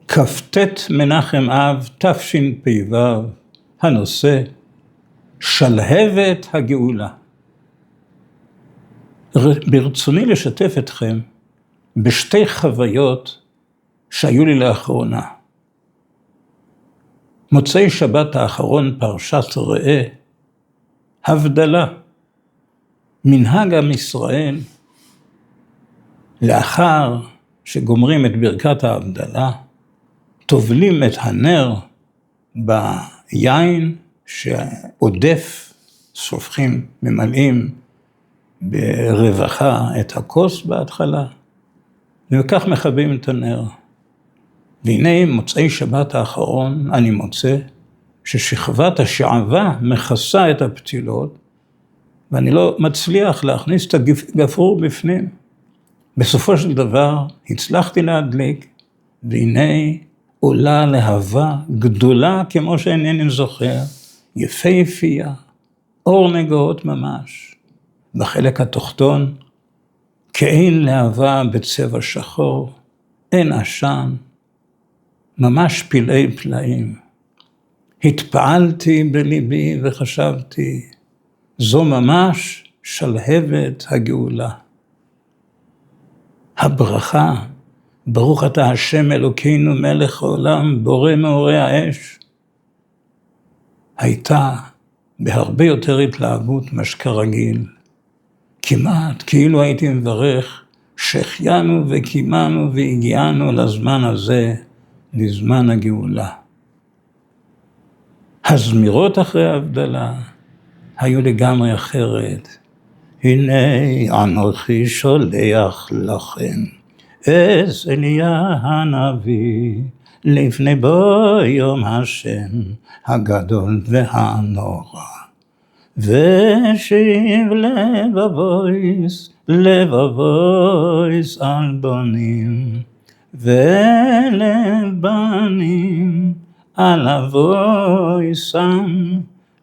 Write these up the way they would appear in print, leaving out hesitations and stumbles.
כ"ט מנחם אב תשפ"ו, הנושא שלהבת הגאולה. ברצוני לשתף אתכם בשתי חוויות שהיו לי לאחרונה. מוצאי שבת האחרון פרשת ראה, הבדלה. מנהג עם ישראל, לאחר שגומרים את ברכת ההבדלה, טובלים את הנר ביין שעודף, שופכים, ממלאים ברווחה את הכוס בהתחלה, וכך מכבים את הנר. והנה מוצאי שבת האחרון אני מוצא ששכבת השעבה מכסה את הפתילות, ואני לא מצליח להכניס את הגפרור בפנים. בסופו של דבר הצלחתי להדליק, והנה עולה להבה גדולה כמו שאינני זוכר, יפהפייה, אור נגעות ממש. בחלק התחתון, כאין להבה בצבע שחור, אין עשן, ממש פלאי פלאים. התפעלתי בליבי וחשבתי, זו ממש שלהבת הגאולה. הברכה, ברוך אתה השם אלוקינו מלך העולם, בורא מאורי האש, הייתה בהרבה יותר התלהבות משקה רגיל. כמעט כאילו הייתי מברך, שהחיינו וקימנו והגיענו לזמן הזה, לזמן הגאולה. הזמירות אחרי ההבדלה היו לגמרי אחרת. הנה אנוכי שולח לכם את אליה הנביא, לפני בוא יום השם הגדול והנורא. ושיב לבבויס על בונים, ולבנים על אבויסם.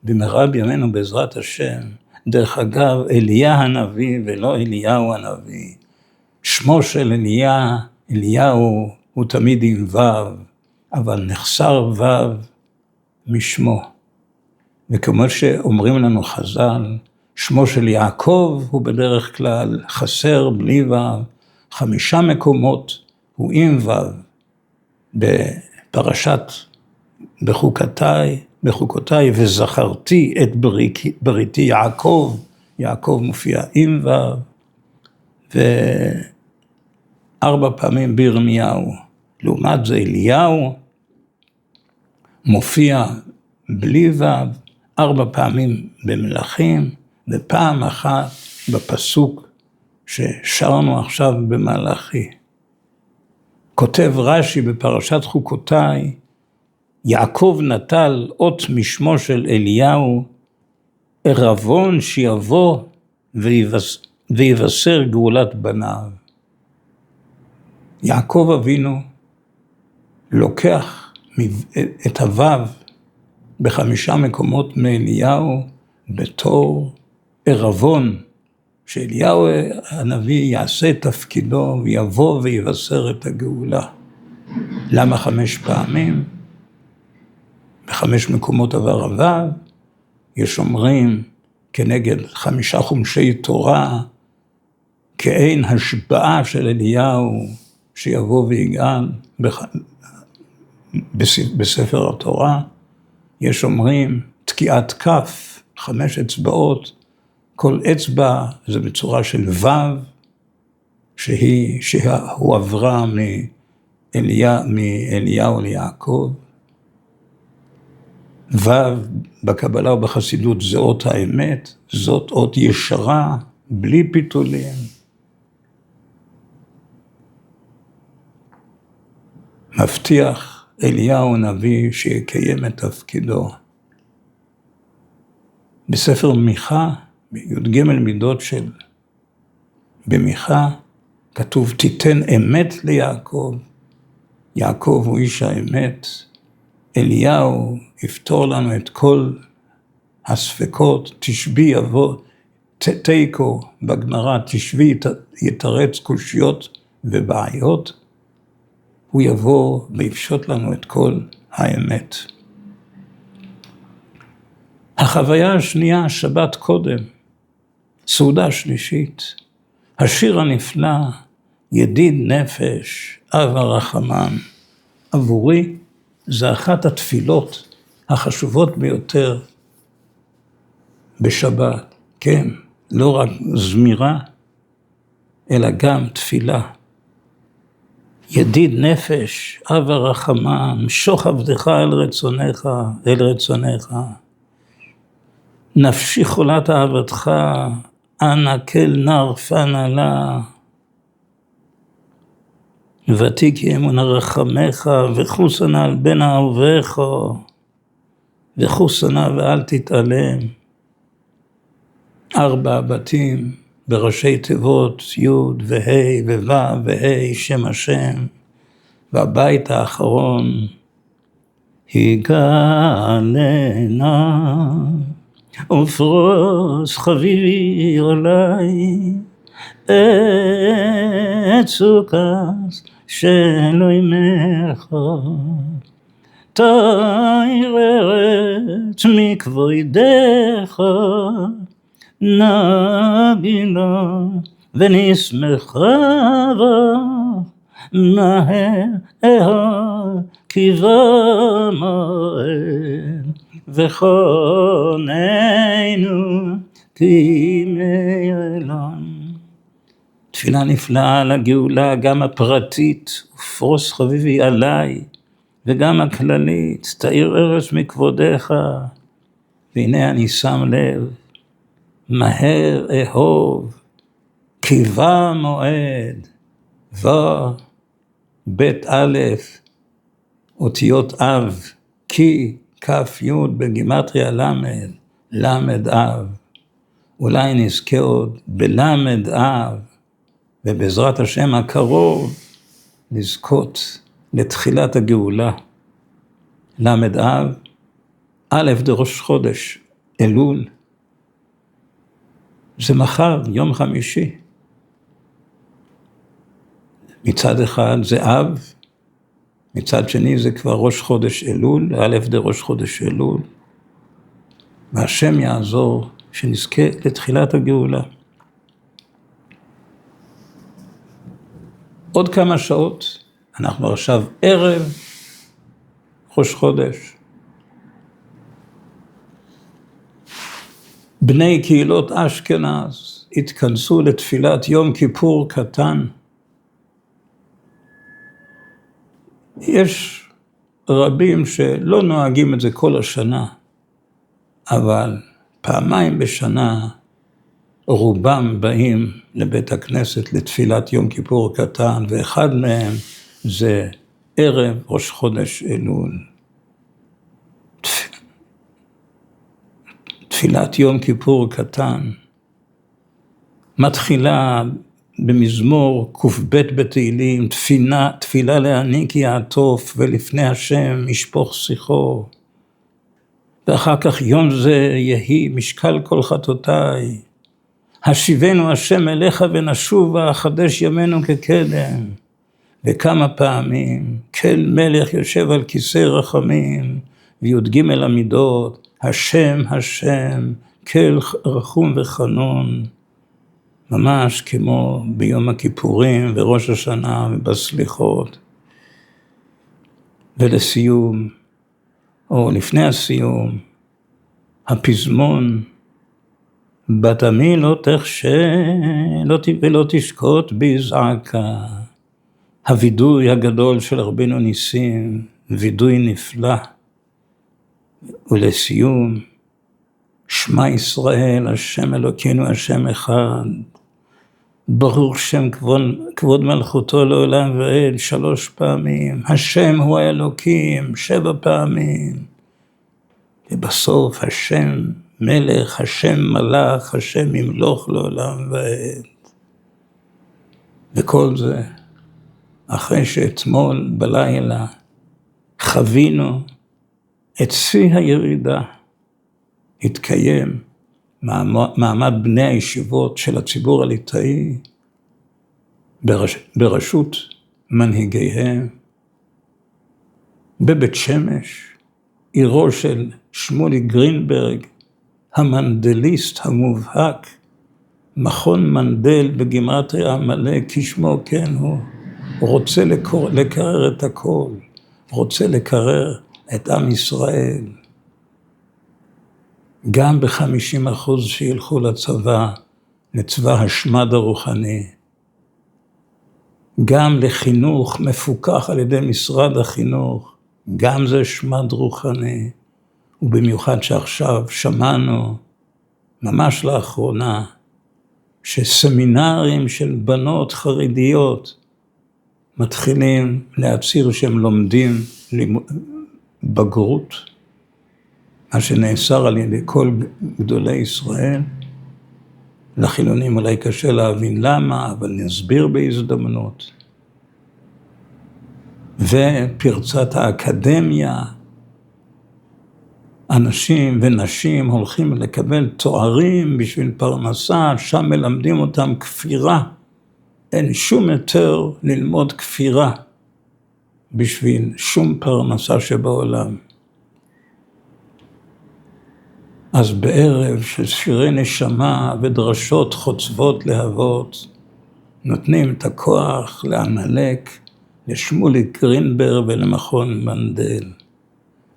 במהרה בימינו בעזרת השם. דרך אגב, אליה הנביא ולא אליהו הנביא. שמו של אליהו הוא תמיד עם ו', אבל נחסר ו' משמו. וכמו שאומרים לנו חז"ל, שמו של יעקב הוא בדרך כלל חסר בלי ו', 5 מקומות הוא עם ו'. בפרשת בחוקותיי וזכרתי את בריתי יעקב, יעקב מופיע עם ו', ו4 פעמים בירמיהו. לעומת זה אליהו מופיע בלי ו', 4 פעמים במלכים, ופעם אחת בפסוק ששרנו עכשיו במלאכי. כותב רש"י בפרשת חוקותיי, יעקב נטל אות משמו של אליהו, ערבון שיבוא ויבשר גאולת בניו. יעקב אבינו לוקח את הוו ב5 מקומות מאליהו בתור ערבון, שאליהו הנביא יעשה את תפקידו ויבוא ויבשר את הגאולה. למה 5 פעמים? ב5 מקומות עבר הוו, יש אומרים כנגד 5 חומשי תורה, כאין השבעה של אליהו שיבוא ויגאל בספר התורה. יש אומרים תקיעת כף, 5 אצבעות, כל אצבע זה בצורה של ו', שהוא עברה מאליהו ליעקב. ו' בקבלה ובחסידות זה אות האמת, זאת אות ישרה, בלי פיתולים. מבטיח אליהו הנביא שיקיים את תפקידו. בספר מיכה, בי"ג מידות של במיכה, כתוב תיתן אמת ליעקב. יעקב הוא איש האמת. אליהו יפתור לנו את כל הספקות, תשבי יבוא, תיקו בגמרא, תשבי יתרץ קושיות ובעיות. הוא יבוא ויפשוט לנו את כל האמת. החוויה השנייה, שבת קודם, סעודה שלישית, השיר הנפלא, ידיד נפש, אב הרחמן, עבורי זה אחת התפילות החשובות ביותר בשבת, כן, לא רק זמירה, אלא גם תפילה. ידיד נפש, אב הרחמן, משוך עבדך אל רצונך. נפשי חולת אהבתך, אנא כל נרפנה לה. ותיק אמונה רחמך, וחוסנה על בן אהובך, וחוסנה ואל תתעלם. 4 בתים בראשי תיבות, י' וה' וו' וה' שם השם, והבית האחרון, הגעלנה ופרוס חביבי עלי, את סוכת שלא ימך, תאירת מכבודך, נבילה ונשמחה בה, מהר קיבה מועד, וחוננו כימי עולם. תפילה נפלאה לגאולה, גם הפרטית, ופרוס חביבי עליי, וגם הכללית, תאיר ארץ מכבודך, והנה אני שם לב, מהר אהוב, קיבה מועד, בית א', אותיות אב, כי, כף י' בגימטריה למד, למד אב. אולי נזכה עוד בלמד אב, ובעזרת השם הקרוב, לזכות לתחילת הגאולה. למד אב, א' דראש חודש, אלול, זה מחר, יום חמישי. מצד אחד זה אב, מצד שני זה כבר ראש חודש אלול, א' דראש חודש אלול, והשם יעזור שנזכה לתחילת הגאולה. עוד כמה שעות, אנחנו עכשיו ערב ראש חודש. בני קהילות אשכנז התכנסו לתפילת יום כיפור קטן. יש רבים שלא נוהגים את זה כל השנה, אבל פעמיים בשנה רובם באים לבית הכנסת לתפילת יום כיפור קטן, ואחד מהם זה ערב ראש חודש אלול. תפילת יום כיפור קטן מתחילה במזמור ק"ב בתהילים, תפילה להעניק יעטוף ולפני השם ישפוך שיחו, ואחר כך יום זה יהי משקל כל חטאותיי, השיבנו השם אליך ונשובה, חדש ימינו כקדם. וכמה פעמים כל מלך יושב על כיסא רחמים, וי"ג המידות, השם השם, כל רחום וחנון, ממש כמו ביום הכיפורים וראש השנה ובסליחות. ולסיום, או לפני הסיום, הפזמון, בת עמי לא תחשה ולא תשקוט בזעקה. הווידוי הגדול של רבנו ניסים, וידוי נפלא. ולסיום, שמע ישראל, השם אלוקינו, השם אחד. ברוך שם כבוד מלכותו לעולם ועד 3 פעמים. השם הוא האלוקים 7 פעמים. ובסוף השם מלך, השם מלך, השם ימלוך לעולם ועד. וכל זה אחרי שאתמול בלילה חווינו את שיא הירידה. התקיים מעמד בני הישיבות של הציבור הליטאי בראשות מנהיגיהם, בבית שמש, עירו של שמולי גרינברג, המנדליסט המובהק, מכון מנדל בגימטריה מלא, כשמו כן הוא, רוצה לקרר את הכל, רוצה לקרר את עם ישראל. גם ב50% שילכו לצבא, לצבא השמד הרוחני, גם לחינוך מפוקח על ידי משרד החינוך, גם זה שמד רוחני, ובמיוחד שעכשיו שמענו, ממש לאחרונה, שסמינרים של בנות חרדיות מתחילים להצהיר שהם לומדים בגרות, מה שנאסר על ידי כל גדולי ישראל. לחילונים אולי קשה להבין למה, אבל נסביר בהזדמנות. ופרצת האקדמיה, אנשים ונשים הולכים לקבל תוארים בשביל פרנסה, שם מלמדים אותם כפירה. אין שום יותר ללמוד כפירה בשביל שום פרנסה שבעולם. אז בערב של שירי נשמה ודרשות חוצבות להבות, נותנים את הכוח לעמלק, לשמולי גרינברג ולמכון מנדל.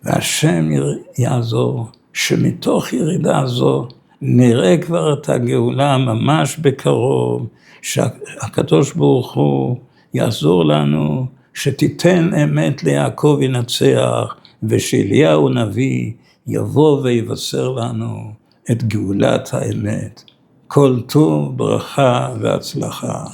והשם יעזור שמתוך ירידה זו נראה כבר את הגאולה ממש בקרוב, שהקדוש ברוך הוא יעזור לנו, שתיתן אמת ליעקב ינצח, ושאליהו נביא יבוא ויבשר לנו את גאולת האמת. כל טוב, ברכה והצלחה.